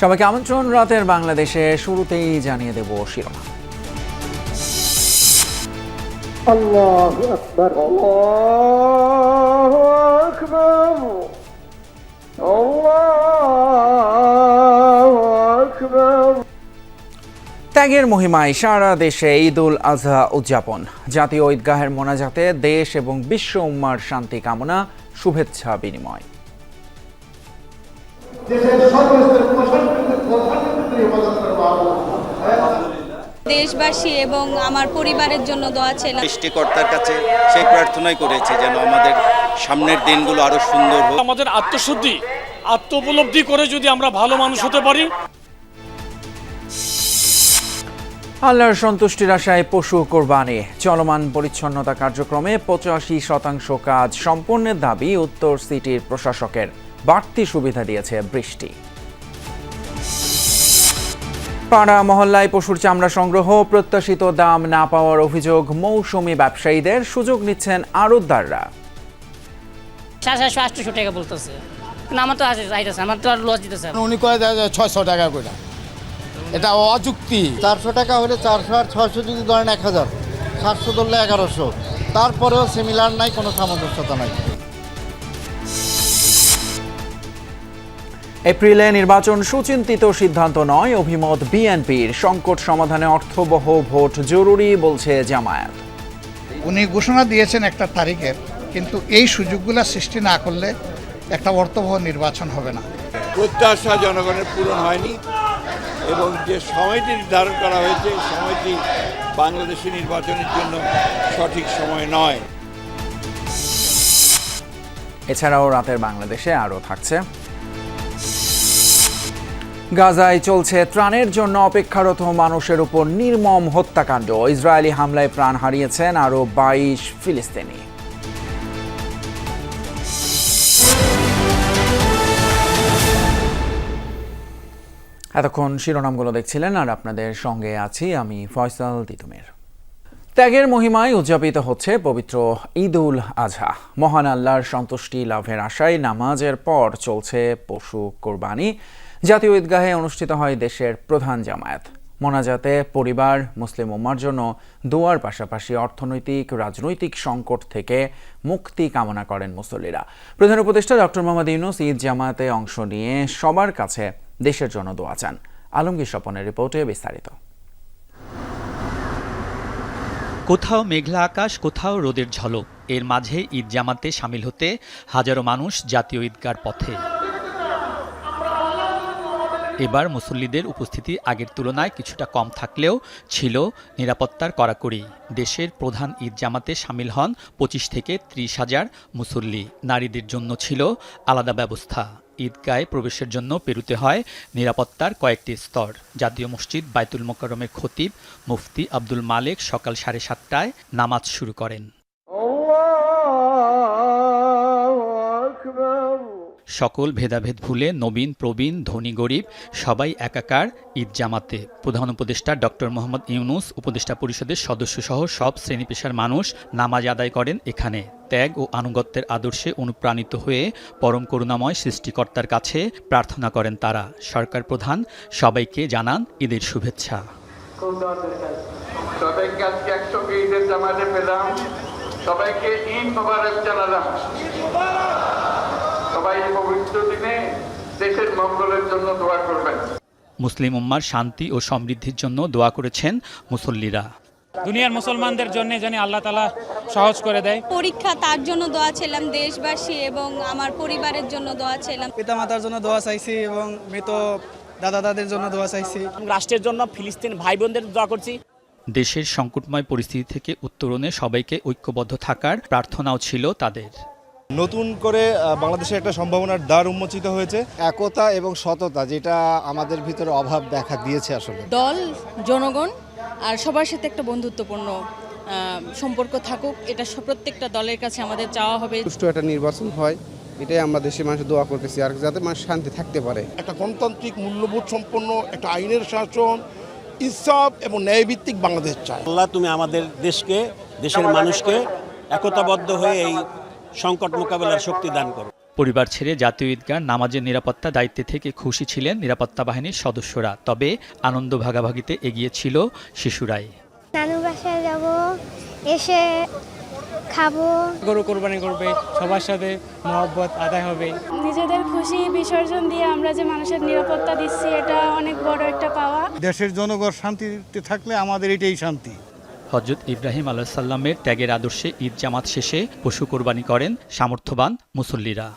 সবাইকে আমন্ত্রণ রাতের বাংলাদেশে। শুরুতেই জানিয়ে দেব শিরোনাম। আল্লাহু আকবার, আল্লাহু আকবার, আল্লাহু আকবার। ত্যাগের মহিমায় সারা দেশে ঈদুল আজহা উদযাপন। জাতীয় ঈদগাহের মোনাজাতে দেশ এবং বিশ্ব উম্মার শান্তি কামনা, শুভেচ্ছা বিনিময়। দেশবাসী এবং আমার পরিবারের জন্য দোয়া ছিল। সৃষ্টিকর্তার কাছে সেই প্রার্থনাই করেছে যেন আমাদের সামনের দিনগুলো আরো সুন্দর হোক। আমাদের আত্মশুদ্ধি, আত্ম উপলব্ধি করে যদি আমরা ভালো মানুষ হতে পারি। আল্লাহর সন্তুষ্টির আশায় পশু কোরবানি। চলমান পরিচ্ছন্নতা কার্যক্রমে 85% কাজ সম্পূর্ণের দাবি উত্তর সিটির প্রশাসকের। বাড়তি সুবিধা দিয়েছে বৃষ্টি। পাড়া মহল্লায় পশুর চামড়া সংগ্রহ, প্রত্যাশিত দাম না পাওয়ার অভিযোগ মৌসুমি ব্যবসায়ীদের। সুযোগ নিচ্ছেন আড়তদাররা। 700-800 টাকা বলতেছে, আমার তো আছে চাইতেছে, আমার তো আর লস দিতেছে। উনি কয়ে দেয় 600 টাকা করে, এটা অযুক্তি। 400 টাকা হলে 400 আর 600 যদি ধরেন 1000, 700 ধরলে 1100, তারপরেও সিমিলার নাই, কোনো সামঞ্জস্যতা নাই। এপ্রিলে নির্বাচন সুচিন্তিত সিদ্ধান্ত নয়, অভিমত বিএনপির। সংকট সমাধানে অর্থবহ ভোট জরুরি বলছে জামায়াত। উনি ঘোষণা দিয়েছেন একটা তারিখের, কিন্তু এই সুযোগগুলো সৃষ্টি না করলে একটা অর্থবহ নির্বাচন হবে না। প্রত্যাশা জনগণের পূরণ হয়নি এবং যে সময়টি নির্ধারণ করা হয়েছে সময়টি বাংলাদেশের নির্বাচনের জন্য সঠিক সময় নয়। এছাড়াও রাতের বাংলাদেশে আরও থাকছে। গাজায় চলছে ত্রাণের জন্য অপেক্ষারত মানুষের উপর নির্মম হত্যাকাণ্ড। ইসরায়েলি হামলায় প্রাণ হারিয়েছেন আরও 22 ফিলিস্তিনি। এতক্ষণ শিরোনামগুলো দেখছিলেন, আর আপনাদের সঙ্গে আছি আমি ফয়সাল তিতুমির। ত্যাগের মহিমায় উদযাপিত হচ্ছে পবিত্র ঈদুল আজহা। মহান আল্লাহর সন্তুষ্টি লাভের আশায় নামাজের পর চলছে পশু কোরবানি। জাতীয় ঈদগাহে অনুষ্ঠিত হয় দেশের প্রধান জামায়াত। মোনাজাতে পরিবার, মুসলিম উম্মার জন্য দোয়ার পাশাপাশি অর্থনৈতিক রাজনৈতিক সংকট থেকে মুক্তি কামনা করেন মুসল্লিরা। প্রধান উপদেষ্টা ডক্টর মোহাম্মদ ইউনূস ঈদ জামায়াতে অংশ নিয়ে সবার কাছে দেশের জন্য দোয়া চান। আলমগীর স্বপনের রিপোর্টে বিস্তারিত। কোথাও মেঘলা আকাশ, কোথাও রোদের ঝলক, এর মাঝে ঈদ জামাতে সামিল হতে হাজারো মানুষ জাতীয় ঈদগার পথে। এবার মুসল্লিদের উপস্থিতি আগের তুলনায় কিছুটা কম থাকলেও ছিল নিরাপত্তার কড়াকড়ি। দেশের প্রধান ঈদ জামাতে সামিল হন 25 থেকে 30 হাজার মুসল্লি। নারীদের জন্য ছিল আলাদা ব্যবস্থা। ঈদগাহে প্রবেশের জন্য পেরুতে হয় নিরাপত্তার কয়েকটি স্তর। জাতীয় মসজিদ বাইতুল মোকাররমের খতিব মুফতি আব্দুল মালেক সকাল 7:30টায় নামাজ শুরু করেন। সকল ভেদাভেদ ভুলে নবীন প্রবীণ ধনী গরিব সবাই একাকার ঈদ জামাতে। প্রধান উপদেষ্টা ডক্টর মোহাম্মদ ইউনূস, উপদেষ্টা পরিষদের সদস্যসহ সব শ্রেণী পেশার মানুষ নামাজ আদায় করেন এখানে। ত্যাগ ও আনুগত্যের আদর্শে অনুপ্রাণিত হয়ে পরম করুণাময় সৃষ্টিকর্তার কাছে প্রার্থনা করেন তারা। সরকার প্রধান সবাইকে জানান ঈদের শুভেচ্ছা। সবাইকে আজকে একসঙ্গে ঈদের জামাতে পেলাম, সবাইকে ঈদ মোবারক জানালাম। সবাই পবিত্র দিনে দেশের মঙ্গলের জন্য দোয়া করবেন। মুসলিম উম্মার শান্তি ও সমৃদ্ধির জন্য দোয়া করেছেন মুসল্লিরা। দুনিয়ার মুসলমানদের জন্য যেন আল্লাহ তাআলা সহজ করে দেয়। পরীক্ষা, তার জন্য দোয়া ছিলাম। দেশবাসী এবং আমার পরিবারের জন্য দোয়া ছিলাম। পিতামাতার জন্য দোয়া চাইছি এবং মৃত দাদা দাদির জন্য দোয়া চাইছি। রাষ্ট্রের জন্য ফিলিস্তিন ভাই বোনদের দোয়া করছি। দেশের সংকটময় পরিস্থিতি থেকে উত্তরণে সবাইকে ঐক্যবদ্ধ থাকার প্রার্থনাও ছিল তাদের। নতুন করে বাংলাদেশের একটা সম্ভাবনার দ্বার উন্মোচিত হয়েছে। একতা এবং সততা, যেটা আমাদের ভিতরে অভাব দেখা দিয়েছে আসলে। দল, জনগণ আর সবার সাথে একটা বন্ধুত্বপূর্ণ সম্পর্ক থাকুক, এটা প্রত্যেকটা দলের কাছে আমাদের চাওয়া হবে। সুষ্ঠু একটা নির্বাচন হয়, এটাই আমরা দেশের মানুষের দোয়া করতেছি, আর যাতে মানুষ শান্তি থাকতে পারে। একটা গণতান্ত্রিক মূল্যবোধ সম্পন্ন একটা আইনের শাসন, ইনসাফ এবং ন্যায়ভিত্তিক বাংলাদেশ চায়। আল্লাহ তুমি আমাদের দেশকে, দেশের মানুষকে একতাবদ্ধ হয়ে এই সংকট মোকাবেলার শক্তি দান করো। পরিবার ছেড়ে জাতীয় ঈদগাহ নামাজের নিরাপত্তা দায়িত্বে থেকে খুশি ছিলেন নিরাপত্তা বাহিনীর সদস্যরা, তবে আনন্দ ভাগাভাগিতে এগিয়ে ছিল শিশুরাই। নানু বাসায় যাব, এসে খাবো, গরু কোরবানি করবে, সবার সাথে মহব্বত আদায় হবে। নিজেদের খুশি বিসর্জন দিয়ে আমরা যে মানুষের নিরাপত্তা দিচ্ছি, এটা অনেক বড় একটা পাওয়া। দেশের জনগণ শান্তিতে থাকলে আমাদের এটাই শান্তি। হযরত ইব্রাহিম আলাইহিস সালামের ত্যাগের আদর্শে ঈদ জামাত শেষে পশু কোরবানি করেন সামর্থ্যবান মুসল্লিরা।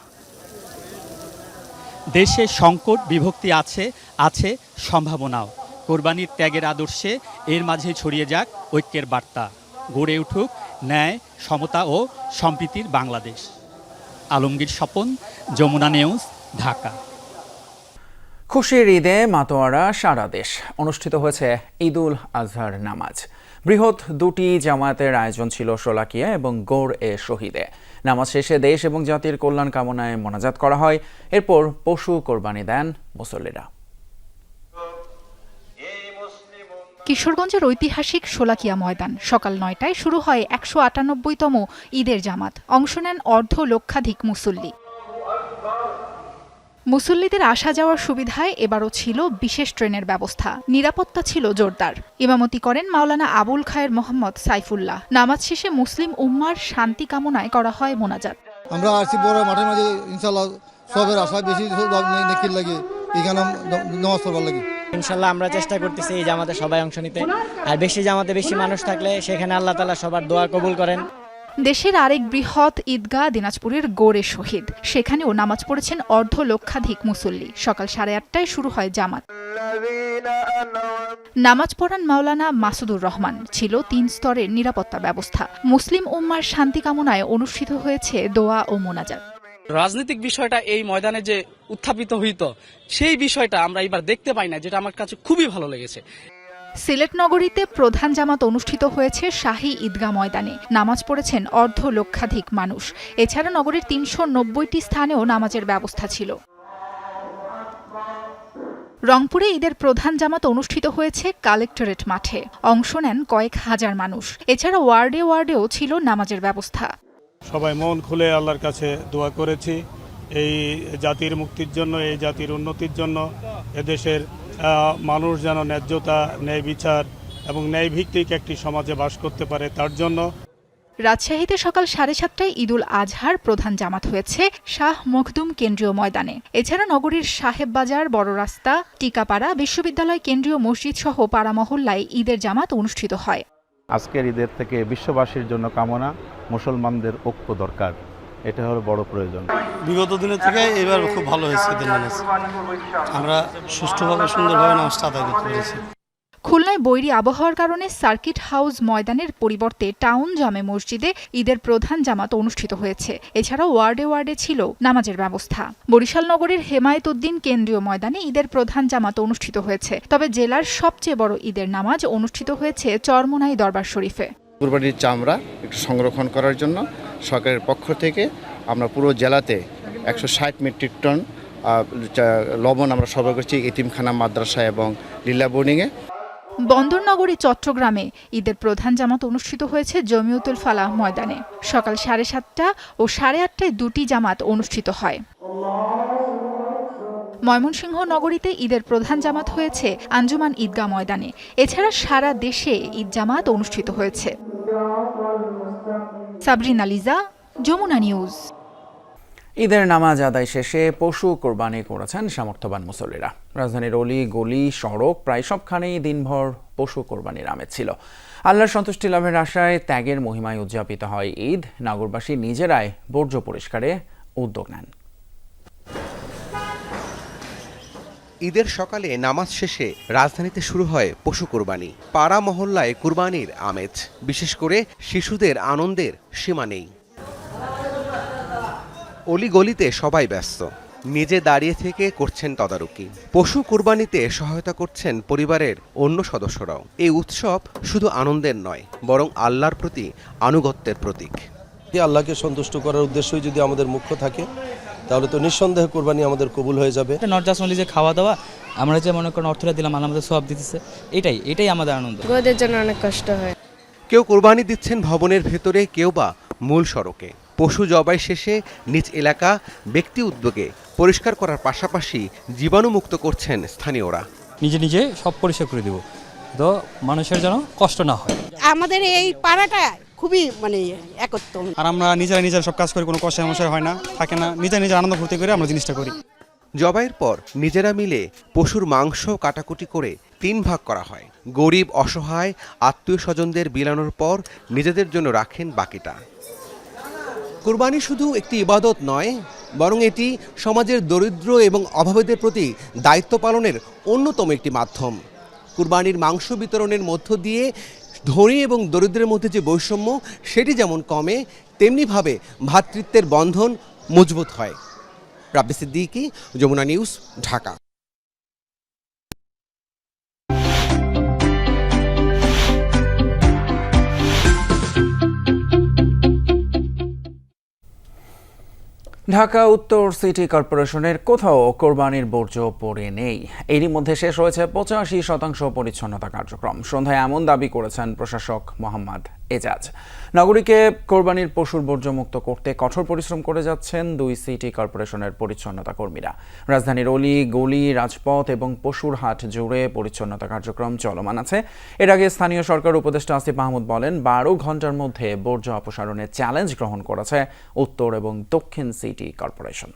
দেশে সংকট বিভক্তি আছে সম্ভাবনাও। কোরবানির ত্যাগের আদর্শে এর মাঝে ছড়িয়ে যাক ঐক্যের বার্তা, গড়ে উঠুক ন্যায়, সমতা ও সম্প্রীতির বাংলাদেশ। আলমগীর স্বপন, যমুনা নিউজ, ঢাকা। খুশির ঈদে মাতোয়ারা সারা দেশ। অনুষ্ঠিত হয়েছে ঈদুল আজহার নামাজ। বৃহৎ দুটি জামায়াতের আয়োজন ছিল শোলাকিয়া এবং গৌর এ শহীদে। নামাজ শেষে দেশ এবং জাতির কল্যাণ কামনায় মোনাজাত করা হয়। এরপর পশু কোরবানি দেন মুসল্লিরা। কিশোরগঞ্জের ঐতিহাসিক শোলাকিয়া ময়দান। সকাল ৯টায় শুরু হয় ১৯৮তম ঈদের জামাত। অংশ নেন অর্ধলক্ষাধিক মুসল্লি। মুসল্লিদের আসা যাওয়ার সুবিধায় এবারও ছিল বিশেষ ট্রেনের ব্যবস্থা। নিরাপত্তা ছিল জোরদার। ইমামতি করেন মাওলানা আবুল খায়ের মোহাম্মদ সাইফুল্লাহ। নামাজ শেষে মুসলিম উম্মার শান্তি কামনায় করা হয় মোনাজাত। আমরা আসছি বড় মাঠের মাঝে, ইনশাল্লাহ সবের আশা বেশি নেকির লাগে, এখানে নামাজ পড়বার লাগে। ইনশাল্লাহ আমরা চেষ্টা করতেছি এই জামাতে সবাই অংশ নিতে, আর বেশি জামাতে বেশি মানুষ থাকলে সেখানে আল্লাহ তাআলা সবার দোয়া কবুল করেন। দেশের আরেক বৃহৎ ঈদগাহ দিনাজপুরের গৌরে শহীদ। সেখানেও নামাজ পড়েছেন অর্ধলক্ষাধিক মুসল্লি। সকাল 8:30টায় শুরু হয় জামাত। নামাজ পড়ান মাওলানা মাসুদুর রহমান। ছিল 3 স্তরের নিরাপত্তা ব্যবস্থা। মুসলিম উম্মার শান্তি কামনায় অনুষ্ঠিত হয়েছে দোয়া ও মোনাজাত। রাজনৈতিক বিষয়টা এই ময়দানে যে উত্থাপিত হইতো, সেই বিষয়টা আমরা এবার দেখতে পাই না, যেটা আমার কাছে খুবই ভালো লেগেছে। সিলেট নগরীতে প্রধান জামাত অনুষ্ঠিত হয়েছে শাহী ঈদগাহ ময়দানে। নামাজ পড়েছেন অর্ধলক্ষাধিক মানুষ। এছাড়া নগরীর 390টি স্থানেও নামাজের ব্যবস্থা ছিল। রংপুরে ঈদের প্রধান জামাত অনুষ্ঠিত হয়েছে কালেক্টরেট মাঠে। অংশ নেন কয়েক হাজার মানুষ। এছাড়া ওয়ার্ডে ওয়ার্ডেও ছিল নামাজের ব্যবস্থা। সবাই মন খুলে আল্লাহর কাছে দোয়া করেছি এই জাতির মুক্তির জন্য, এই জাতির উন্নতির জন্য। এদেশের মানুষ যেন ন্যায্যতা, ন্যায় বিচার এবং ন্যায় ভিত্তিক একটি সমাজে বাস করতে পারে, তার জন্য। রাজশাহীতে সকাল 7:30টায় ঈদুল আজহার প্রধান জামাত হয়েছে শাহ মখদুম কেন্দ্রীয় ময়দানে। এছাড়া নগরীর সাহেব বাজার, বড় রাস্তা, টিকাপাড়া, বিশ্ববিদ্যালয় কেন্দ্রীয় মসজিদ সহ পাড়া মহল্লায় ঈদের জামাত অনুষ্ঠিত হয়। আজকের ঈদের থেকে বিশ্ববাসীর জন্য কামনা, মুসলমানদের ঐক্য দরকার, এটা হলো বড় প্রয়োজন। বিগত দিনের থেকে এবার খুব ভালো হয়েছে ঈদের নামাজ। আমরা সুষ্ঠুভাবে সুন্দরভাবে নামাজটা আদায় করতে পেরেছি। খুলনায় বৈরী আবহাওয়ার কারণে সার্কিট হাউস ময়দানের পরিবর্তে টাউন জামে মসজিদে ঈদের প্রধান জামাত অনুষ্ঠিত হয়েছে। এছাড়াও ওয়ার্ডে ওয়ার্ডে ছিল নামাজের ব্যবস্থা। বরিশাল নগরীর হেমায়েত উদ্দিন কেন্দ্রীয় ময়দানে ঈদের প্রধান জামাত অনুষ্ঠিত হয়েছে। তবে জেলার সবচেয়ে বড় ঈদের নামাজ অনুষ্ঠিত হয়েছে চরমোনাই দরবার শরীফে। কুরবানির চামড়া একটু সংরক্ষণ করার জন্য সরকারের পক্ষ থেকে আমরা পুরো জেলাতে 160 মেট্রিক টন লবণ আমরা সরবরাহ করছি এতিমখানা, মাদ্রাসা এবং লীলা বোর্ডিংয়ে। বন্দরনগরী চট্টগ্রামে ঈদের প্রধান জামাত অনুষ্ঠিত হয়েছে জমিয়তুল ফালাহ ময়দানে। সকাল 7:30টা ও 8:30টায় দুটি জামাত অনুষ্ঠিত হয়। ময়মনসিংহ নগরীতে ঈদের প্রধান জামাত হয়েছে আঞ্জুমান ঈদগাহ ময়দানে। এছাড়া সারা দেশে ঈদ জামাত অনুষ্ঠিত হয়েছে। সাবরিনা লিজা, যমুনা নিউজ। ঈদের নামাজ আদায় শেষে পশু কোরবানি করেছেন সামর্থ্যবান মুসল্লিরা। রাজধানীর অলি গলি সড়ক প্রায় সবখানেই দিনভর পশু কোরবানির আমেজ ছিল। আল্লাহর সন্তুষ্টি লাভের আশায় ত্যাগের মহিমায় উদযাপিত হয় ঈদ। নগরবাসী নিজেরাই বর্জ্য পরিষ্কারে উদ্যোগ নেন। ঈদের সকালে নামাজ শেষে রাজধানীতে শুরু হয় পশু কোরবানি। পাড়া মহল্লায় কুরবানির আমেজ, বিশেষ করে শিশুদের আনন্দের সীমা নেই। অলিগলিতে সবাই ব্যস্ত, নিজে দাঁড়িয়ে থেকে করছেন তদারকি। পশু কুরবানিতে সহায়তা করছেন পরিবারের অন্য সদস্যরাও। এই উৎসব শুধু আনন্দের নয়, বরং আল্লাহর প্রতি আনুগত্যের প্রতীক। আল্লাহকে সন্তুষ্ট করার উদ্দেশ্যই যদি আমাদের মুখ্য থাকে, তাহলে তো নিঃসন্দেহে কোরবানি আমাদের কবুল হয়ে যাবে। নট জাস্ট অনলি যে খাওয়া দাওয়া, আমরা যে মনে করেন অর্থটা দিলাম, আল্লাহ আমাদের সওয়াব দিতেছে, এটাই আমাদের আনন্দ। ওদের জন্য অনেক কষ্ট হয়। কেউ কোরবানি দিচ্ছেন ভবনের ভেতরে, কেউ বা মূল সড়কে। পশু জবাই শেষে নিজ এলাকা ব্যক্তি উদ্যোগে পরিষ্কার করার পাশাপাশি জীবাণুমুক্ত করছেন স্থানীয়রা। নিজে নিজে সব পরিষ্কার করে দেব, তো মানুষের যেন কষ্ট না হয়। আমাদের এই পাড়াটা খুবই একত্র, আর আমরা নিজেরা সব কাজ করি, কোনো কষ্ট সমস্যা হয় না, থাকে না, নিজেরা আনন্দ ফুর্তি করে আমরা জিনিসটা করি। জবাইয়ের পর নিজেরা মিলে পশুর মাংস কাটাকুটি করে 3 ভাগ করা হয়। গরিব অসহায় আত্মীয় স্বজনদের বিলানোর পর নিজেদের জন্য রাখেন বাকিটা। কুরবানি শুধু একটি ইবাদত নয়, বরং এটি সমাজের দরিদ্র এবং অভাবীদের প্রতি দায়িত্ব পালনের অন্যতম একটি মাধ্যম। কুরবানির মাংস বিতরণের মধ্য দিয়ে ধনী এবং দরিদ্রের মধ্যে যে বৈষম্য সেটি যেমন কমে, তেমনিভাবে ভ্রাতৃত্বের বন্ধন মজবুত হয়। রাব্বি সিদ্দিকী, যমুনা নিউজ, ঢাকা। ঢাকা উত্তর সিটি কর্পোরেশনের কোথাও কোরবানির বর্জ্য পড়ে নেই। এরই মধ্যে শেষ হয়েছে 85% পরিচ্ছন্নতা কার্যক্রম। সন্ধ্যায় এমন দাবি করেছেন প্রশাসক মোহাম্মদ এজাজ। নগরীকে কোরবানির পশুর বর্জ্যমুক্ত করতে কঠোর পরিশ্রম করে যাচ্ছেন 2 সিটি কর্পোরেশনের পরিচ্ছন্নতা কর্মীরা। রাজধানীর অলি গলি, রাজপথ এবং পশুর হাট জুড়ে পরিচ্ছন্নতা কার্যক্রম চলমান আছে। এর আগে স্থানীয় সরকার উপদেষ্টা আসিফ মাহমুদ বলেন, 12 ঘন্টার মধ্যে বর্জ্য অপসারণের চ্যালেঞ্জ গ্রহণ করেছে উত্তর এবং দক্ষিণ সিটি কর্পোরেশন।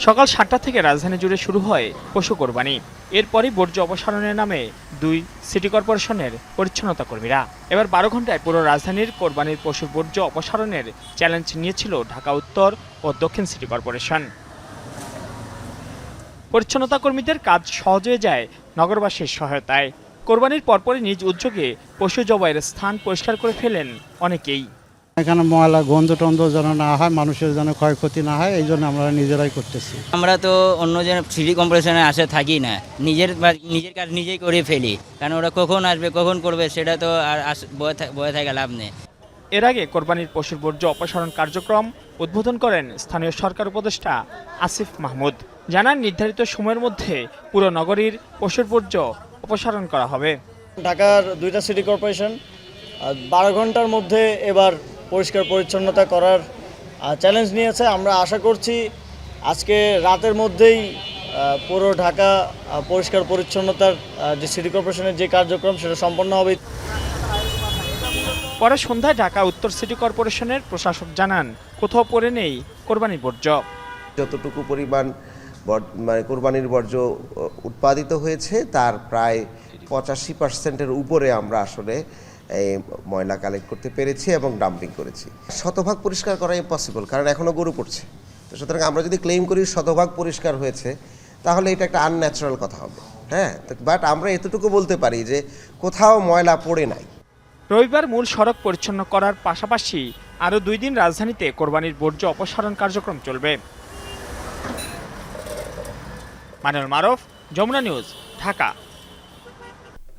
সকাল 7টা থেকে রাজধানী জুড়ে শুরু হয় পশু কোরবানি। এরপরই বর্জ্য অপসারণের নামে 2 সিটি কর্পোরেশনের পরিচ্ছন্নতা কর্মীরা এবার 12 ঘন্টায় পুরো রাজধানীর কোরবানির পশুর বর্জ্য অপসারণের চ্যালেঞ্জ নিয়েছিল ঢাকা উত্তর ও দক্ষিণ সিটি কর্পোরেশন। পরিচ্ছন্নতা কর্মীদের কাজ সহজ হয়ে যায় নগরবাসীর সহায়তায়। কোরবানির পরপরই নিজ উদ্যোগে পশু জবাইয়ের স্থান পরিষ্কার করে ফেলেন অনেকেই। এখানে ময়লা গন্ধ টন্ধ যেন না হয়, মানুষের যেন ক্ষয়ক্ষতি না হয়, এই জন্য আমরা নিজেরাই করতেছি। আমরা তো অন্য জন সিটি কর্পোরেশনে আসে থাকি না, নিজের কাজ নিজেই করে ফেলি, কারণ ওরা কখন আসবে কখন করবে সেটা তো আর বয়ে থাকে লাভ নেই। এর আগে কোরবানির পশুর বর্জ্য অপসারণ কার্যক্রম উদ্বোধন করেন স্থানীয় সরকার উপদেষ্টা আসিফ মাহমুদ। জানান, নির্ধারিত সময়ের মধ্যে পুরো নগরীর পশুর বর্জ্য অপসারণ করা হবে। ঢাকার 2টা সিটি কর্পোরেশন 12 ঘন্টার মধ্যে এবার পরিষ্কার পরিচ্ছন্নতা করার চ্যালেঞ্জ নিয়েছে। আমরা আশা করছি আজকে রাতের মধ্যেই পুরো ঢাকা পরিষ্কার পরিচ্ছন্নতার যে সিটি কর্পোরেশনের যে কার্যক্রম সেটা সম্পন্ন হবে। পরে সন্ধ্যায় ঢাকা উত্তর সিটি কর্পোরেশনের প্রশাসক জানান, কোথাও পড়ে নেই কোরবানির বর্জ্য। যতটুকু পরিমাণ কোরবানির বর্জ্য উৎপাদিত হয়েছে তার প্রায় 85%-এর উপরে আমরা আসলে এই ময়লা কালেক্ট করতে পেরেছি এবং ডাম্পিং করেছি। শতভাগ পরিষ্কার করা ইম্পসিবল, কারণ এখনও গরু পড়ছে। তো সুতরাং আমরা যদি ক্লেম করি শতভাগ পরিষ্কার হয়েছে, তাহলে এটা একটা আনন্যাচারাল কথা হবে। হ্যাঁ, বাট আমরা এতটুকু বলতে পারি যে কোথাও ময়লা পড়ে নাই। রবিবার মূল সড়ক পরিচ্ছন্ন করার পাশাপাশি আরও 2 দিন রাজধানীতে কোরবানির বর্জ্য অপসারণ কার্যক্রম চলবে। মানুল মারুফ, যমুনা নিউজ, ঢাকা।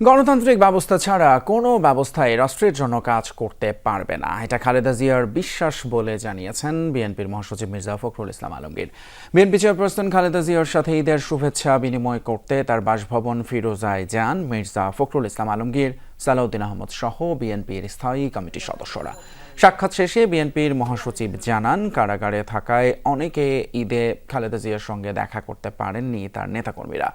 গণতান্ত্রিক ব্যবস্থা ছাড়া কোনো ব্যবস্থায় রাষ্ট্রের জন্য কাজ করতে পারবে না, এটা খালেদা জিয়ার বিশ্বাস বলে জানিয়েছেন বিএনপির মহাসচিব মির্জা ফখরুল ইসলাম আলমগীর। বিএনপি চেয়ারপারসন খালেদা জিয়ার সাথে ঈদের শুভেচ্ছা বিনিময় করতে তার বাসভবন ফিরোজায় যান মির্জা ফখরুল ইসলাম আলমগীর, সালাউদ্দিন আহমদ সহ বিএনপির স্থায়ী কমিটির সদস্যরা। সাক্ষাৎ শেষে বিএনপির মহাসচিব জানান, কারাগারে থাকায় অনেকে ঈদে খালেদা জিয়ার সঙ্গে দেখা করতে পারেননি তার নেতাকর্মীরা।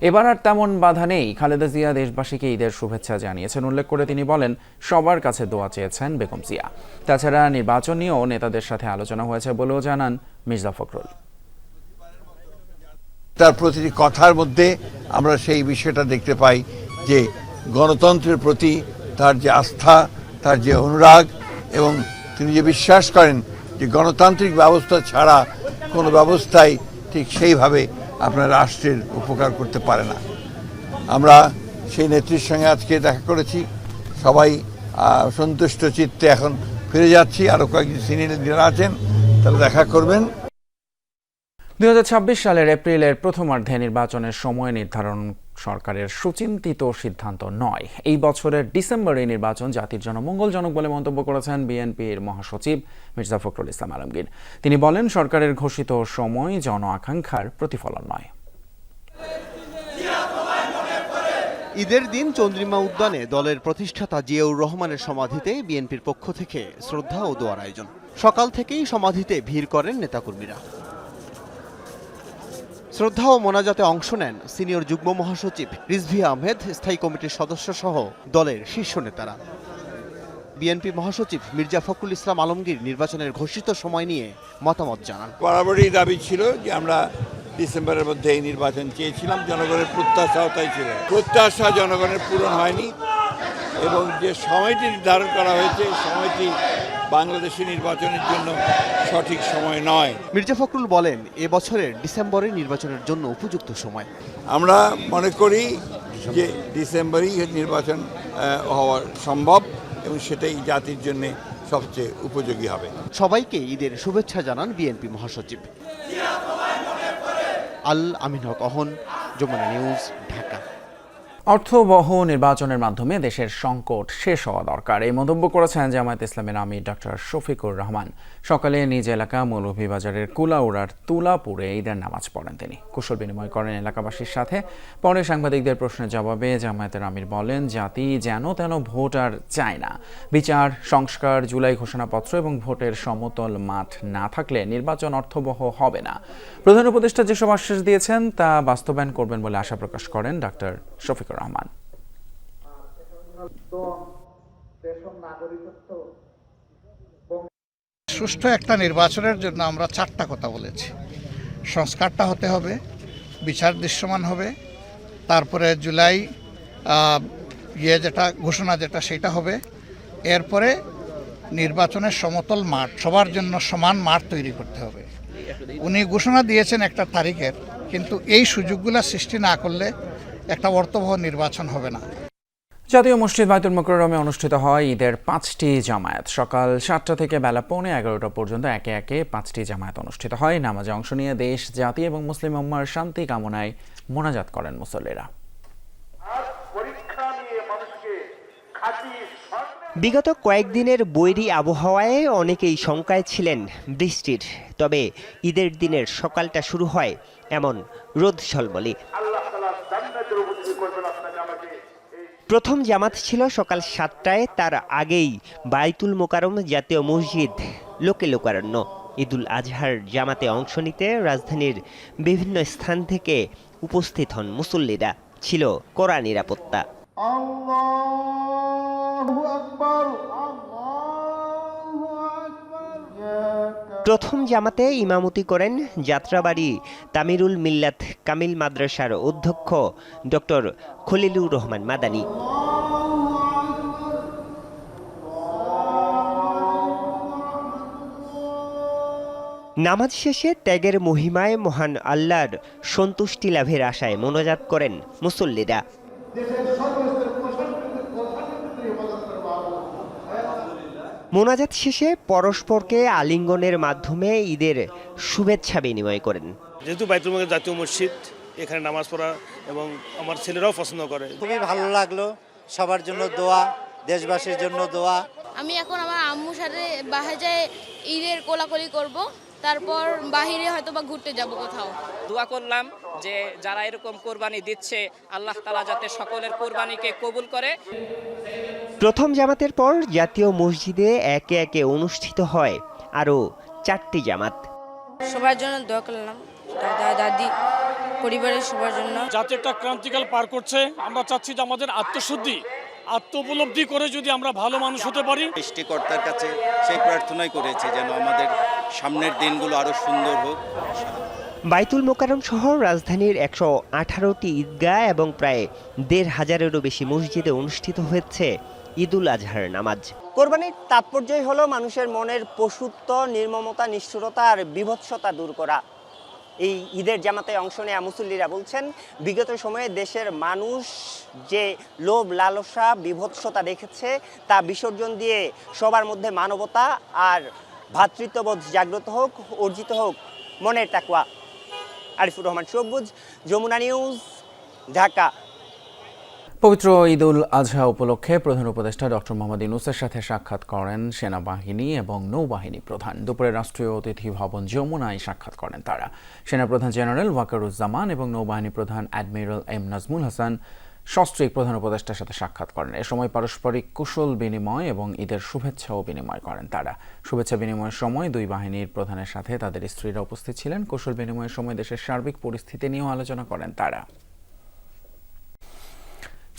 এবার আর তেমন বাধা নেই। খালেদা জিয়া দেশবাসীকে ঈদের শুভেচ্ছা জানিয়েছেন উল্লেখ করে তিনি বলেন, সবার কাছে দোয়া চেয়েছেন বেগম জিয়া। তাছাড়া নির্বাচন নিয়েও নেতাদের সাথে আলোচনা হয়েছে বলেও জানান মির্জা ফখরুল। তার প্রতিটি কথার মধ্যে আমরা সেই বিষয়টা দেখতে পাই যে গণতন্ত্রের প্রতি তার যে আস্থা, তার যে অনুরাগ, এবং তিনি যে বিশ্বাস করেন যে গণতান্ত্রিক ব্যবস্থা ছাড়া কোনো ব্যবস্থাই ঠিক সেইভাবে আপনার রাষ্ট্রের উপকার করতে পারে না। আমরা সেই নেত্রীর সঙ্গে আজকে দেখা করেছি, সবাই সন্তুষ্ট চিত্তে এখন ফিরে যাচ্ছি। আরও কয়েকজন সিনিয়র লিডার আছেন, তারা দেখা করবেন। 2026 সালের এপ্রিলের প্রথমার্ধে নির্বাচনের সময় নির্ধারণ সরকারের সুচিন্তিত সিদ্ধান্ত নয়। এই বছরের ডিসেম্বরে নির্বাচন জাতির জন্য মঙ্গলজনক বলে মন্তব্য করেছেন বিএনপির মহাসচিব মির্জা ফখরুল ইসলাম আলমগীর। তিনি বলেন, সরকারের ঘোষিত সময় জন আকাঙ্ক্ষার প্রতিফলন নয়। ঈদের দিন চন্দ্রিমা উদ্যানে দলের প্রতিষ্ঠাতা জিয়াউর রহমানের সমাধিতে বিএনপির পক্ষ থেকে শ্রদ্ধা ও দোয়ার আয়োজন। সকাল থেকেই সমাধিতে ভিড় করেন নেতাকর্মীরা। শ্রদ্ধা ও মোনাজাতে অংশ নেন সিনিয়র যুগ্ম মহাসচিব রিজভী আহমেদ, স্থায়ী কমিটির সদস্য সহ দলের শীর্ষ নেতারা। বিএনপি মহাসচিব মির্জা ফখরুল ইসলাম আলমগীর নির্বাচনের ঘোষিত সময় নিয়ে মতামত জানান। বরাবরই দাবি ছিল যে আমরা ডিসেম্বরের মধ্যে এই নির্বাচন চেয়েছিলাম, জনগণের প্রত্যাশাও তাই ছিল। প্রত্যাশা জনগণের পূরণ হয়নি এবং যে সময়টি নির্ধারণ করা হয়েছে সময়টি বাংলাদেশের নির্বাচনের জন্য সঠিক সময় নয়। মির্জা ফখরুল বলেন, এবছরের ডিসেম্বরে নির্বাচনের জন্য উপযুক্ত সময়। আমরা মনে করি যে ডিসেম্বরেই নির্বাচন হওয়া সম্ভব এবং সেটাই জাতির জন্য সবচেয়ে উপযোগী হবে। সবাইকে ঈদের শুভেচ্ছা জানান বিএনপি মহাসচিব। আল আমিন হক অহন, যমুনা নিউজ, ঢাকা। অর্থবহ নির্বাচনের মাধ্যমে দেশের সংকট শেষ হওয়া দরকার, এই মন্তব্য করেছেন জামায়াত ইসলামের আমির ডক্টর শফিকুর রহমান। সকালে নিজ এলাকা মৌলভীবাজারের কুলাউড়ার তুলাপুরে ঈদের নামাজ পড়েন তিনি। কুশল বিনিময় করেন এলাকাবাসীর সাথে। পরে সাংবাদিকদের প্রশ্নের জবাবে জামায়াতের আমির বলেন, জাতি যেন তেন ভোট আর চায় না। বিচার, সংস্কার, জুলাই ঘোষণাপত্র এবং ভোটের সমতল মাঠ না থাকলে নির্বাচন অর্থবহ হবে না। প্রধান উপদেষ্টা যেসব আশ্বাস দিয়েছেন তা বাস্তবায়ন করবেন বলে আশা প্রকাশ করেন ডক্টর শফিকুর রহমান। সুষ্ঠু একটা নির্বাচনের জন্য আমরা 4টা কথা বলেছি। সংস্কারটা হতে হবে, বিচার দৃশ্যমান হবে, তারপরে জুলাই যেটা ঘোষণা যেটা সেটা হবে, এরপরে নির্বাচনের সমতল মাঠ, সবার জন্য সমান মাঠ তৈরি করতে হবে। উনি ঘোষণা দিয়েছেন একটা তারিখের, কিন্তু এই সুযোগগুলো সৃষ্টি না করলে একটা অর্থবহ নির্বাচন হবে না। জাতীয় মসজিদ বায়তুল মোকাররমে অনুষ্ঠিত হয় ঈদের 5টি জামায়াত। সকাল 7টা থেকে বেলা 11:15 পর্যন্ত একে একে 5টি জামায়াত অনুষ্ঠিত হয়। নামাজে অংশ নিয়ে দেশ, জাতি এবং মুসলিম উম্মার শান্তি কামনায় মোনাজাত করেন মুসল্লিরা। বিগত কয়েকদিনের বৈরী আবহাওয়ায় অনেকেই শঙ্কায় ছিলেন বৃষ্টির, তবে ঈদের দিনের সকালটা শুরু হয় এমন রোদ ঝলমলে। প্রথম জামাত ছিল সকাল 7টায়, তার আগেই বায়তুল মোকাররম জাতীয় মসজিদ লোকে লোকারণ্য। ঈদুল আজহার জামাতে অংশ নিতে রাজধানীর বিভিন্ন স্থান থেকে উপস্থিত হন মুসল্লিরা। ছিল কড়া নিরাপত্তা। প্রথম জামাতে ইমামতি করেন যাত্রাবাড়ি তামিরুল মিল্লাত কামিল মাদ্রাসার অধ্যক্ষ ডক্টর খলিলুর রহমান মাদানী। নামাজ শেষে ত্যাগের মহিমায় মহান আল্লাহর সন্তুষ্টি লাভের আশায় মোনাজাত করেন মুসল্লিরা। মোনাজাত শেষে পরস্পরকে আলিঙ্গনের মাধ্যমে ঈদের শুভেচ্ছা বিনিময় করেন। যেহেতু বায়তুল মোকাররম জাতীয় মসজিদ, এখানে নামাজ পড়া এবং আমার ছেলেরাও পছন্দ করে। খুবই ভালো লাগলো। সবার জন্য দোয়া, দেশবাসীর জন্য দোয়া। আমি এখন আমার আম্মুর সাথে বাসায় ঈদের কোলাকুলি করব, তারপর বাহিরে হয়তো বা ঘুরতে যাব কোথাও। দোয়া করলাম যে যারা এরকম কোরবানি দিচ্ছে আল্লাহ তাআলা যাতে সকলের কোরবানিকে কবুল করে। প্রথম জামাতের পর জাতীয় মসজিদে একে একে অনুষ্ঠিত হয় আরও 4টি জামাত। সবার জন্য দোয়া করলাম, দাদা দাদি পরিবারের সবার জন্য। জাতি একটা ক্রান্তিকাল পার করছে, আমরা চাচ্ছি যে আমাদের আত্মশুদ্ধি, আত্মোপলব্ধি করে যদি আমরা ভালো মানুষ হতে পারি। সৃষ্টিকর্তার কাছে সেই প্রার্থনাই করেছে যেন আমাদের সামনের দিনগুলো আরো সুন্দর হোক। বায়তুল মোকাররম সহ রাজধানীর 118টি ঈদগাহ এবং প্রায় 1,500-এরও বেশি মসজিদে অনুষ্ঠিত হয়েছে ঈদুল আজহার নামাজ। কোরবানির তাৎপর্যই হলো মানুষের মনের পশুত্ব, নির্মমতা, নিষ্ঠুরতা আর বিভৎসতা দূর করা। এই ঈদের জামাতে অংশ নেওয়া মুসল্লিরা বলছেন, বিগত সময়ে দেশের মানুষ যে লোভ, লালসা, বিভৎসতা দেখেছে তা বিসর্জন দিয়ে সবার মধ্যে মানবতা আর ভ্রাতৃত্ববোধ জাগ্রত হোক, অর্জিত হোক মনের তাকওয়া। আরিফুর রহমান সবুজ, যমুনা নিউজ, ঢাকা। পবিত্র ঈদুল আজহা উপলক্ষে প্রধান উপদেষ্টা ডক্টর মোহাম্মদ ইউনূসের সাথে সাক্ষাৎ করেন সেনাবাহিনী এবং নৌবাহিনী প্রধান। দুপুরে রাষ্ট্রীয় অতিথি ভবন যমুনায় সাক্ষাৎ করেন তারা। সেনাপ্রধান জেনারেল ওয়াকারুজ্জামান এবং নৌবাহিনী প্রধান অ্যাডমিরাল এম নাজমুল হাসান সস্ত্রীক প্রধান উপদেষ্টার সাথে সাক্ষাৎ করেন। এ সময় পারস্পরিক কুশল বিনিময় এবং ঈদের শুভেচ্ছাও বিনিময় করেন তারা। শুভেচ্ছা বিনিময়ের সময় দুই বাহিনীর প্রধানের সাথে তাদের স্ত্রীরা উপস্থিত ছিলেন। কুশল বিনিময়ের সময় দেশের সার্বিক পরিস্থিতি নিয়েও আলোচনা করেন তারা।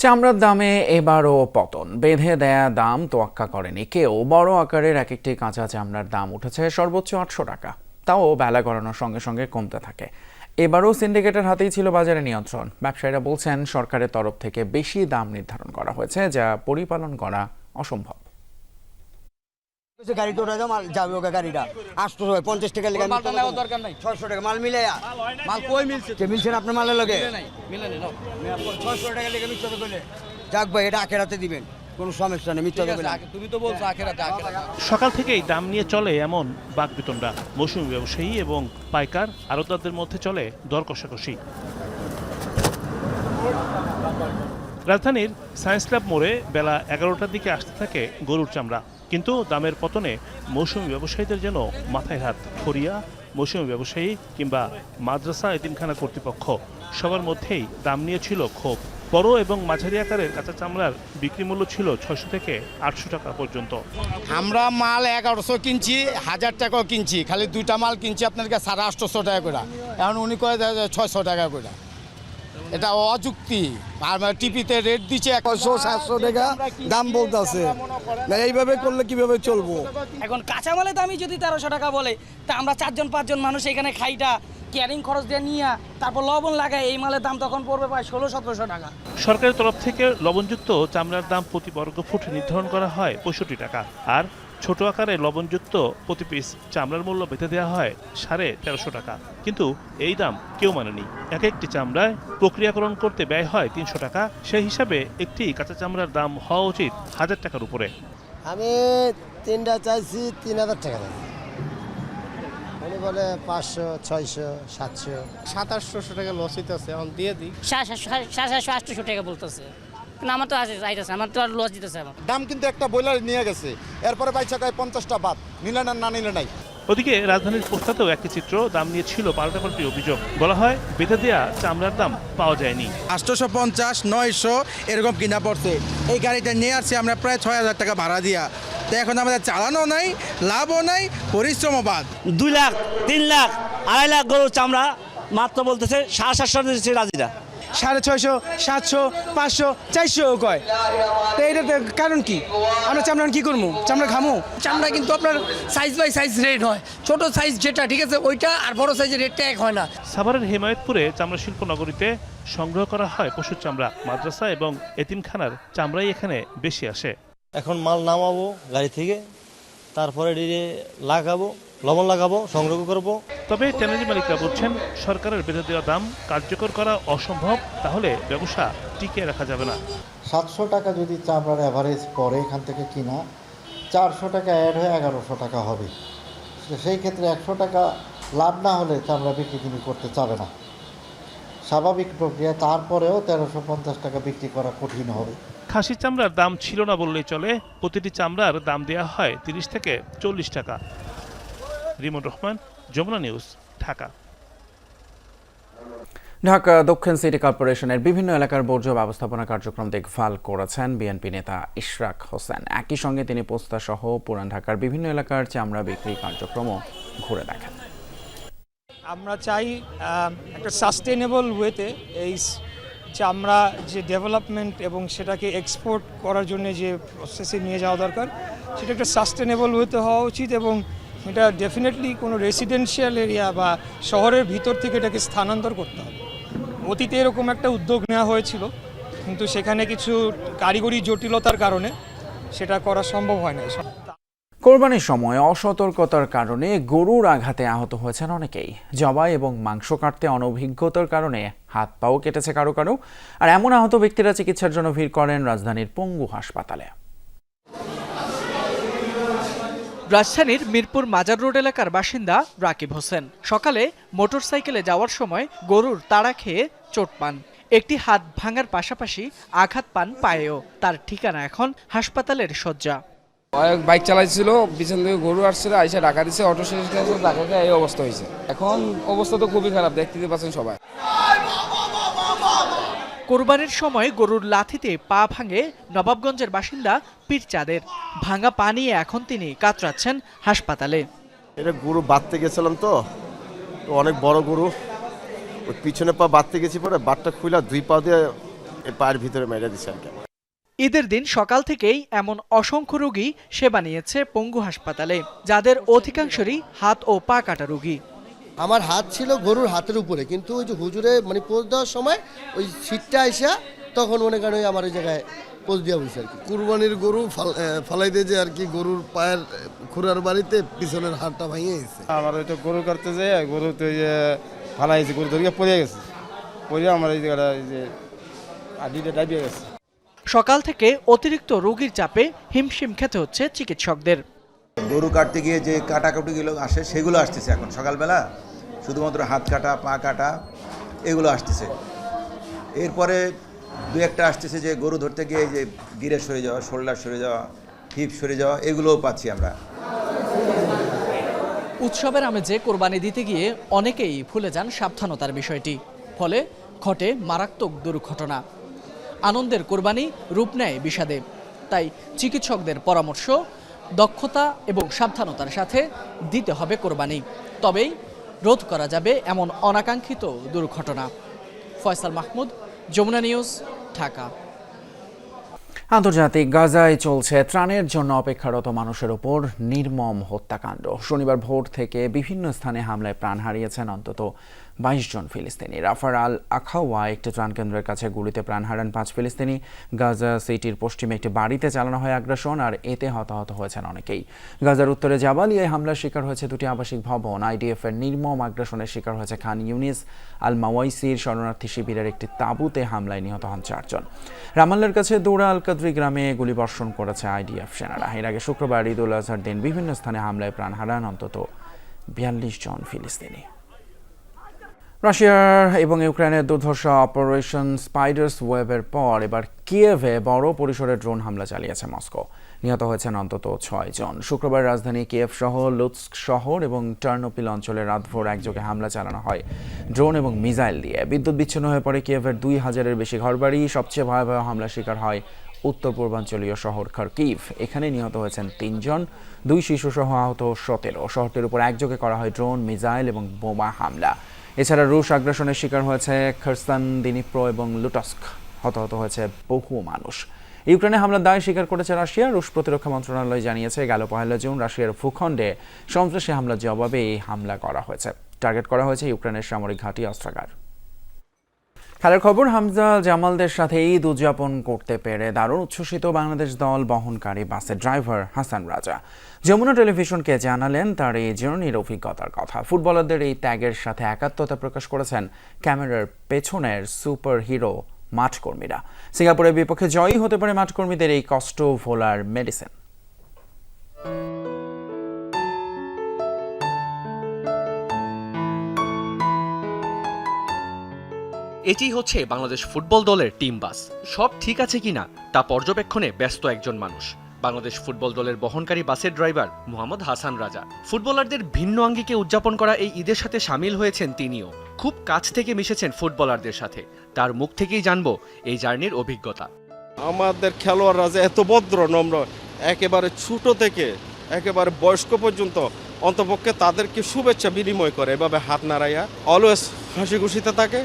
চামড়ার দামে এবারও পতন। বেঁধে দেয়া দাম তোয়াক্কা করেনি কেউ। বড় আকারের এক একটি কাঁচা চামড়ার দাম উঠেছে সর্বোচ্চ 800 টাকা, তাও বেলা গড়ানোর সঙ্গে সঙ্গে কমতে থাকে। এবারও সিন্ডিকেটের হাতেই ছিল বাজারে নিয়ন্ত্রণ। ব্যবসায়ীরা বলছেন সরকারের তরফ থেকে বেশি দাম নির্ধারণ করা হয়েছে, যা পরিপালন করা অসম্ভব। গাড়ি তো যাবে ওকে গাড়িটা 850 টাকা লেগে দরকার নাই, 600 টাকা মাল মিলে মাল কই মিলছে আপনার মালের লগে 600 টাকা লেগে মিথ্যা বলে যাক ভাই, এটা আখেরাতে দিবেন, কোনো সমস্যা নেই। মিথ্যা বলে তুমি তো বলছো আখেরাতে। সকাল থেকেই দাম নিয়ে চলে এমন বাকবিতণ্ডা। মৌসুমী ব্যবসায়ী এবং পাইকার আড়তদারদের মধ্যে চলে দর কষাকষি। রাজধানীর সায়েন্স ল্যাব মোড়ে বেলা 11টার দিকে আসতে থাকে গরুর চামড়া, কিন্তু দামের পতনে মৌসুমী ব্যবসায়ীদের যেন মাথায় হাত। ফরিয়া, মৌসুমী ব্যবসায়ী কিংবা মাদ্রাসা এতিমখানা কর্তৃপক্ষ সবার মধ্যেই দাম নিয়েছিল ক্ষোভ। বড় এবং মাঝারি আকারের কাঁচা চামড়ার বিক্রি মূল্য ছিল 600 থেকে 800 টাকা পর্যন্ত। আমরা মাল 1100 কিনছি, 1000 টাকাও কিনছি, খালি দুইটা মাল কিনছি আপনার কাছে 850 টাকা করে, এখন উনি করে 600 টাকা করে। এটা অযুক্তি। আর টিপিতে রেট দিচ্ছে 100-700 টাকা দাম বলতেছে, এইভাবে করলে কিভাবে চলবো? এখন কাঁচামালের দামই যদি 1300 টাকা বলে, তা আমরা 4-5 মানুষ এখানে খাইটা ক্যারিং খরচ দিয়ে নিয়ে তারপর লবণ লাগায়, এই মালের দাম তখন পড়বে প্রায় 1600-1700 টাকা। সরকারের তরফ থেকে লবণযুক্ত চামড়ার দাম প্রতি বর্গ ফুট নির্ধারণ করা হয় 65 টাকা, আর ছোট আকারে লবণযুক্ত প্রতি পিস চামড়ার মূল্য বেঁধে দেওয়া হয় 1350 টাকা। কিন্তু এই দাম কেউ মানেনি। এক একটি চামড়ায় প্রক্রিয়াকরণ করতে ব্যয় হয় 300 টাকা। সেই হিসাবে একটি কাঁচা চামড়ার দাম হওয়া উচিত 1000 টাকার উপরে। আমি 3টা চাইছি 3000 টাকা দাম, উনি বলে 500, 600, 700, 2700 টাকা লস হইতেছে, এখন দিয়ে দিই 700-800 টাকা বলতেছে। না আমার তো আইতেছে, আমার তো আর লস দিতেছে। আমার দাম কিন্তু একটা বয়লার নিয়ে গেছে, এরপরে 50টা বাদ, নিলে না নিলে নাই। ওদিকে রাজধানীর পোস্তাতেও একই চিত্র। দাম নিয়ে ছিল পাল্টাপাল্টি অভিযোগ। বলা হয় বেঁধে দেয়া চামড়ার দাম পাওয়া যায়নি। 850, 900 এরকম কিনা পড়ছে। এই গাড়িটা নিয়ে আসছি আমরা প্রায় 6000 টাকা ভাড়া দিয়া, তো এখন আমাদের চালানো নাই, লাভও নাই, পরিশ্রমও বাদ। 2 লাখ, 3 লাখ, 2.5 লাখ গরুর চামড়া মাত্র বলতেছে 750 রাজিরা, 650, 700, 500, 400 কয়। তো এটার কারণ কি? আমরা চামড়া কি করবো? চামড়া খামো? চামড়া কিন্তু আপনার সাইজ বাই সাইজ রেট হয়। ছোট সাইজ যেটা ঠিক আছে ওইটা, আর বড় সাইজের রেটটা এক হয় না। সাভারের হেমায়েতপুরে চামড়া শিল্প নগরীতে সংগ্রহ করা হয় পশুর চামড়া। মাদ্রাসা এবং এতিমখানার চামড়াই এখানে বেশি আসে। এখন মাল নামাবো গাড়ি থেকে, তারপরে লাগাবো, লবণ লাগাবো, সংগ্রহ করবো। তবে ট্যানারি মালিকরা বলছেন সরকারের বেঁধে দেওয়া দাম কার্যকর করা অসম্ভব, তাহলে ব্যবসা টিকিয়ে রাখা যাবে না। 700 টাকা যদি চামড়ার অ্যাভারেজ পরে এখান থেকে কিনা, 400 টাকা অ্যাড হয়ে 1100 টাকা হবে। সেই ক্ষেত্রে 100 টাকা লাভ না হলে চামড়া বিক্রি তিনি করতে চাবে না, স্বাভাবিক প্রক্রিয়া। তারপরেও 1350 টাকা বিক্রি করা কঠিন হবে। খাসির চামড়ার দাম ছিল না বললেই চলে। প্রতিটি চামড়ার দাম দেওয়া হয় 30 থেকে 40 টাকা। রিমন রহমান, যমুনা নিউজ, ঢাকা। ঢাকা দক্ষিণ সিটি কর্পোরেশনের বিভিন্ন এলাকার বর্জ্য ব্যবস্থাপনা কার্যক্রম দেখভাল করেছেন বিএনপি নেতা ইশরাক হোসেন। একই সঙ্গে তিনি পোস্তা সহ পুরান ঢাকার বিভিন্ন এলাকার চামড়া বিক্রি কার্যক্রমও ঘুরে দেখেন। আমরা চাই একটা সাস্টেনেবল ওয়েতে এই চামড়া যে ডেভেলপমেন্ট এবং সেটাকে এক্সপোর্ট করার জন্য যে প্রসেসে নিয়ে যাওয়া দরকার, সেটা একটা সাস্টেনেবল ওয়েতে হওয়া উচিত এবং এটা ডেফিনেটলি কোনো রেসিডেন্সিয়াল এরিয়া বা শহরের ভিতর থেকে এটাকে স্থানান্তর করতে হবে। অতীতে এরকম একটা উদ্যোগ নেওয়া হয়েছিল, কিন্তু সেখানে কিছু কারিগরি জটিলতার কারণে সেটা করা সম্ভব হয় না। কোরবানির সময় অসতর্কতার কারণে গরুর আঘাতে আহত হয়েছেন অনেকেই। জবাই এবং মাংস কাটতে অনভিজ্ঞতার কারণে হাত পাও কেটেছে কারো কারো। আর এমন আহত ব্যক্তিরা চিকিৎসার জন্য ভিড় করেন রাজধানীর পঙ্গু হাসপাতালে। রাজধানীর মিরপুর মাজার রোড এলাকার বাসিন্দা রাকিব হোসেন সকালে মোটরসাইকেলে যাওয়ার সময় গরুর তাড়া খেয়ে চোট পান। একটি হাত ভাঙার পাশাপাশি আঘাত পান পায়েও। তার ঠিকানা এখন হাসপাতালের শয্যা। বাইক চালাইছিল, পিছন থেকে গরু আসছিল, আইসা ঢাকা দিচ্ছে, অটো শেষ ঢাকা দিয়ে এই অবস্থা হয়েছে। এখন অবস্থা তো খুবই খারাপ, দেখতে পাচ্ছেন সবাই। কোরবানির সময় গরুর লাথিতে পা ভাঙে নবাবগঞ্জের বাসিন্দা পীরচাঁদের। ভাঙা পা নিয়ে এখন তিনি কাতরাচ্ছেন হাসপাতালে। এটা গরু বাঁধতে গেছিলাম তো অনেক বড় গরু, ওই পিছনে পা বাঁধতে গেছি, পরে বাটটা খুলে 2 পা দিয়ে পায়ের ভিতরে মেরে দিচ্ছে আর কি। ঈদের দিন সকাল থেকেই এমন অসংখ্য রোগী সেবা নিয়েছে পঙ্গু হাসপাতালে, যাদের অধিকাংশই হাত ও পা কাটা রোগী। আমার হাত ছিল গরুর হাতের উপরে, কিন্তু ওই যে হুজুরে মানে পোজ দেওয়ার সময় ওই সিটটা আইসা তখন মনে করেন আমার ওই জায়গায় পোজ দেওয়া হয়েছে আর কি। কুরবানির গরু ফালাই দিয়ে যে আর কি গরুর পায়ের খুরার বাড়িতে পিছনের হাড়টা ভেঙে গেছে। আমার ওইটা গরু কাটতে যায়, গরু তো ফালাইছে, গরু ধরিয়ে পড়ে গেছে, পড়ে আমার এই জায়গাটা যে আডিটা ডাবিয়ে গেছে। সকাল থেকে অতিরিক্ত রোগীর চাপে হিমশিম খেতে হচ্ছে চিকিৎসকদের। গরু কাটতে গিয়ে যে কাটাকুটিগুলো আসে সেগুলো আসতেছে এখন সকালবেলা, শুধুমাত্র হাত কাটা, পা কাটা এগুলো আসতেছে। এরপরে 2-1টা আসতেছে যে গরু ধরতে গিয়ে যে গিরে সরে যাওয়া, শোল্ডার সরে যাওয়া, হিপ সরে যাওয়া, এগুলোও পাচ্ছি আমরা। উৎসবের আমেজে কোরবানি দিতে গিয়ে অনেকেই ভুলে যান সাবধানতার বিষয়টি, ফলে ঘটে মারাত্মক দুর্ঘটনা। আনন্দের কোরবানি রূপ নেয় বিষাদে। তাই চিকিৎসকদের পরামর্শ, দক্ষতা এবং সাবধানতার সাথে দিতে হবে কোরবানি, তবেই রোধ করা যাবে এমন অনাকাঙ্ক্ষিত দুর্ঘটনা। ফয়সাল মাহমুদ, যমুনা নিউজ, ঢাকা। আন্তর্জাতিক গাজায় চলছে ত্রাণের জন্য অপেক্ষারত মানুষের ওপর নির্মম হত্যাকাণ্ড। শনিবার ভোর থেকে বিভিন্ন স্থানে হামলায় প্রাণ হারিয়েছেন অন্তত 22 জন ফিলিস্তিনি। রাফার আল আখাওয়া একটি ত্রাণ কেন্দ্রের কাছে গুলিতে প্রাণ হারান 5 ফিলিস্তিনি। গাজা সিটির পশ্চিমে একটি বাড়িতে চালানো হয় আগ্রাসন, আর এতে হতাহত হয়েছেন অনেকেই। গাজার উত্তরে জাবালিয়ায় হামলার শিকার হয়েছে 2টি আবাসিক ভবন। আইডিএফ এর নির্মম আগ্রাসনের শিকার হয়েছে খান ইউনিস আল মাওয়াইসির শরণার্থী শিবিরের একটি তাঁবুতে হামলায় নিহত হন 4 জন। রামাল্লার কাছে দৌড়া আল কাদরি গ্রামে গুলিবর্ষণ করেছে আইডিএফ সেনারা। এর আগে শুক্রবার ঈদ উল আজহার দিন বিভিন্ন স্থানে হামলায় প্রাণ হারান অন্তত 42 জন ফিলিস্তিনি। রাশিয়ার এবং ইউক্রেনের দুর্ধর্ষ অপারেশন স্পাইডার্স ওয়েবের পর এবার কিয়েভে বড় পরিসরে ড্রোন হামলা চালিয়েছে মস্কো। নিহত হয়েছেন অন্তত 6 জন। শুক্রবার রাজধানী কিয়েভ সহ লুৎস্ক শহর এবং টার্নোপিল অঞ্চলে রাতভর একযোগে হামলা চালানো হয় ড্রোন এবং মিসাইল দিয়ে। বিদ্যুৎ বিচ্ছিন্ন হয়ে পড়ে কিয়েভের 2000-এর বেশি ঘরবাড়ি। সবচেয়ে ভয়াবহ হামলার শিকার হয় উত্তর পূর্বাঞ্চলীয় শহর খার্কিভ। এখানে নিহত হয়েছেন 3 জন, 2 শিশুসহ আহত 17। শহরটির উপর একযোগে করা হয় ড্রোন, মিসাইল এবং বোমা হামলা। এছাড়া রুশ আগ্রাসনের শিকার হয়েছে খারসান, দিনিপ্রো এবং লুটস্ক। হতাহত হয়েছে বহু মানুষ। ইউক্রেনে হামলার দায় স্বীকার করেছে রাশিয়া। রুশ প্রতিরক্ষা মন্ত্রণালয় জানিয়েছে, গেল 1 জুন রাশিয়ার ভূখণ্ডে সন্ত্রাসী হামলার জবাবে এই হামলা করা হয়েছে। টার্গেট করা হয়েছে ইউক্রেনের সামরিক ঘাঁটি, অস্ত্রাগার। খেলার খবর, হামজা জামালদের সাথে ঈদ উদযাপন করতে পেরে দারুণ উচ্ছ্বসিত বাংলাদেশ দল বহনকারী বাসের ড্রাইভার হাসান রাজা। যমুনা টেলিভিশনকে জানালেন তার এই জার্নির অভিজ্ঞতার কথা। ফুটবলারদের এই ত্যাগের সাথে একাত্মতা প্রকাশ করেছেন ক্যামেরার পেছনের সুপার হিরো মাঠকর্মীরা। সিঙ্গাপুরের বিপক্ষে জয়ী হতে পারে মাঠকর্মীদের এই কষ্ট ভোলার মেডিসিন। এটি হচ্ছে বাংলাদেশ ফুটবল দলের টিম বাস। সব ঠিক আছে কিনা তা পর্যবেক্ষণে ব্যস্ত একজন মানুষ, বাংলাদেশ ফুটবল দলের বহনকারী বাসের ড্রাইভার মোহাম্মদ হাসান রাজা। ফুটবলারদের ভিন্ন আঙ্গিকে উদযাপন করা এই ঈদের সাথে সামিল হয়েছেন তিনিও। খুব কাছ থেকে মিশেছেন ফুটবলারদের সাথে। তার মুখ থেকেই জানবো এই জার্নির অভিজ্ঞতা। আমাদের খেলোয়াড়রা যে এত ভদ্র নম্র, একেবারে ছোট থেকে একেবারে বয়স্ক পর্যন্ত অন্তপক্ষে তাদেরকে শুভেচ্ছা বিনিময় করে, এভাবে হাত নাড়াইয়া অলওয়েজ হাসি খুশিতে থাকে।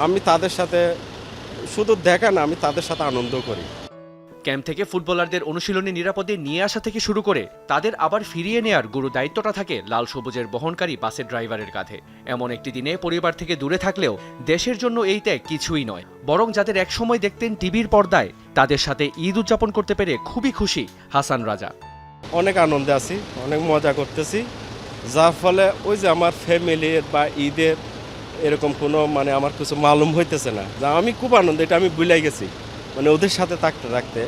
আমি তাদের সাথে শুধু দেখা না, আমি তাদের সাথে আনন্দ করি। ক্যাম্প থেকে ফুটবলারদের অনুশীলনী নিরাপদে নিয়ে আসা থেকে শুরু করে তাদের আবার ফিরিয়ে নেয়ার গুরু দায়িত্বটা থাকে লাল সবুজের বহনকারী বাসের ড্রাইভারের কাঁধে। এমন একটি দিনে পরিবার থেকে দূরে থাকলেও দেশের জন্য এই ত্যাগ কিছুই নয়, বরং যাদের একসময় দেখতেন টিভির পর্দায় তাদের সাথে ঈদ উদযাপন করতে পেরে খুবই খুশি হাসান রাজা। অনেক আনন্দে আছি, অনেক মজা করতেছি, যার ফলে ওই যে আমার ফ্যামিলির বা ঈদের এরকম কোনো মানে আমার কিছু মালুম হইতেছে না। যা আমি খুব আনন্দ, এটা আমি ভুলাই গেছি মানে ওদের সাথে থাকতে থাকতে।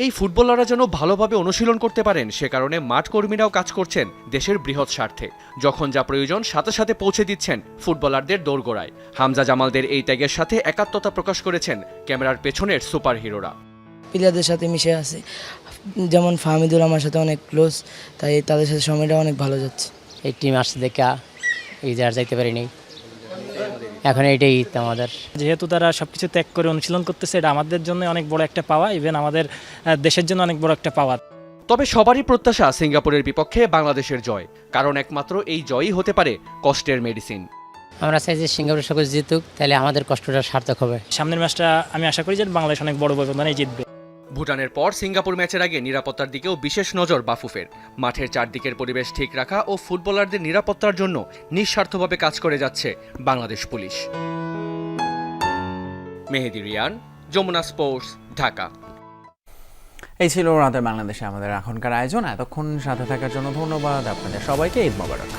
এই ফুটবলাররা যেন ভালোভাবে অনুশীলন করতে পারেন সে কারণে মাঠ কর্মীরাও কাজ করছেন দেশের বৃহৎ স্বার্থে। যখন যা প্রয়োজন সাথে সাথে পৌঁছে দিচ্ছেন ফুটবলারদের দোরগোড়ায়। হামজা জামালদের এই ত্যাগের সাথে একাত্মতা প্রকাশ করেছেন ক্যামেরার পেছনের সুপার হিরোরা। প্লেয়ারদের সাথে মিশে আছে, যেমন ফাহমিদুল আমার সাথে অনেক ক্লোজ, তাই তাদের সাথে সময়টা অনেক ভালো যাচ্ছে। এই টিম আসছে দেখা এই যে আর যাইতে পারিনি, এখন এইটাই ঈদ আমাদের। যেহেতু তারা সবকিছু ত্যাগ করে অনুশীলন করতেছে, এটা আমাদের জন্য অনেক বড় একটা পাওয়া, ইভেন আমাদের দেশের জন্য অনেক বড় একটা পাওয়া। তবে সবারই প্রত্যাশা সিঙ্গাপুরের বিপক্ষে বাংলাদেশের জয়, কারণ একমাত্র এই জয়ই হতে পারে কষ্টের মেডিসিন। আমরা চাই যে সিঙ্গাপুর সকল জিতুক, তাহলে আমাদের কষ্টটা সার্থক হবে। সামনের ম্যাচটা আমি আশা করি যে বাংলাদেশ অনেক বড় ব্যবধানে জিতবে। ভুটানের পর সিঙ্গাপুর ম্যাচের আগে নিরাপত্তার দিকেও বিশেষ নজর বাফুফের। মাঠের চারদিকের পরিবেশ ঠিক রাখা ও ফুটবলারদের নিরাপত্তার জন্য নিঃস্বার্থভাবে কাজ করে যাচ্ছে বাংলাদেশ পুলিশ। মেহেদি রিয়ান, যমুনা স্পোর্টস, ঢাকা। এই ছিল রাতের বাংলাদেশে আমাদের এখনকার আয়োজন। এতক্ষণ সাথে থাকার জন্য ধন্যবাদ আপনাদের সবাইকে। ঈদ মোবারক।